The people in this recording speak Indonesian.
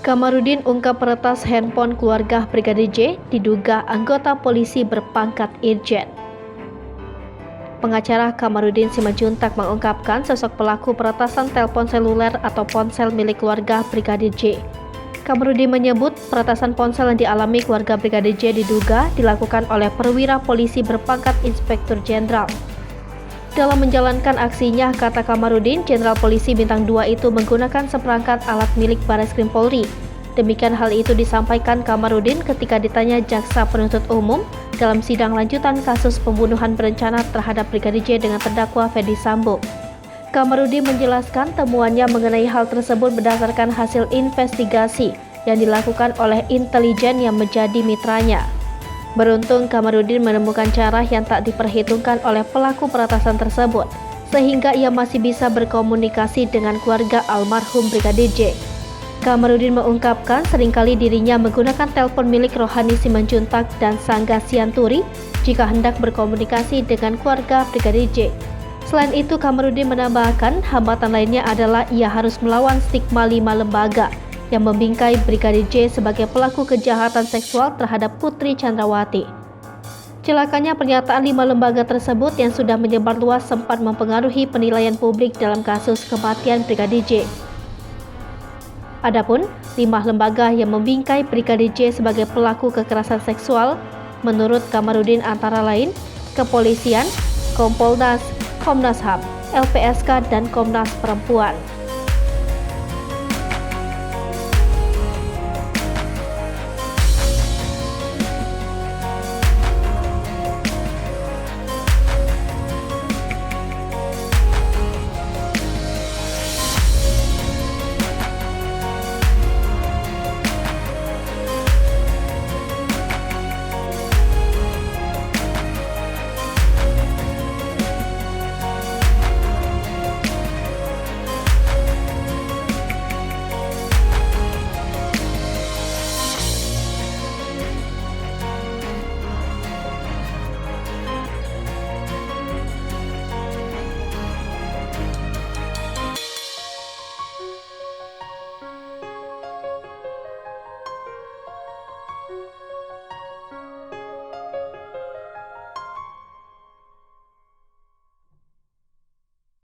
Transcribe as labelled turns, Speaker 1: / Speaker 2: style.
Speaker 1: Kamarudin ungkap peretas handphone keluarga Brigadir J diduga anggota polisi berpangkat Irjen. Pengacara Kamarudin Simanjuntak mengungkapkan sosok pelaku peretasan telepon seluler atau ponsel milik keluarga Brigadir J. Kamarudin menyebut peretasan ponsel yang dialami keluarga Brigadir J diduga dilakukan oleh perwira polisi berpangkat Inspektur Jenderal. Dalam menjalankan aksinya, kata Kamarudin, Jenderal Polisi Bintang 2 itu menggunakan seperangkat alat milik Bareskrim Polri. Demikian hal itu disampaikan Kamarudin ketika ditanya Jaksa Penuntut Umum dalam sidang lanjutan kasus pembunuhan berencana terhadap Brigadir J dengan terdakwa Ferdy Sambo. Kamarudin menjelaskan temuannya mengenai hal tersebut berdasarkan hasil investigasi yang dilakukan oleh intelijen yang menjadi mitranya. Beruntung Kamarudin menemukan cara yang tak diperhitungkan oleh pelaku peretasan tersebut, sehingga ia masih bisa berkomunikasi dengan keluarga almarhum Brigadir J. Kamarudin mengungkapkan seringkali dirinya menggunakan telepon milik Rohani Simanjuntak dan Sangga Sianturi jika hendak berkomunikasi dengan keluarga Brigadir J. Selain itu, Kamarudin menambahkan hambatan lainnya adalah ia harus melawan stigma 5 lembaga yang membingkai Brigadir J sebagai pelaku kejahatan seksual terhadap Putri Chandrawati. Celakanya pernyataan 5 lembaga tersebut yang sudah menyebar luas sempat mempengaruhi penilaian publik dalam kasus kematian Brigadir J. Adapun 5 lembaga yang membingkai Brigadir J sebagai pelaku kekerasan seksual menurut Kamarudin antara lain Kepolisian, Kompolnas, Komnas HAM, LPSK, dan Komnas Perempuan.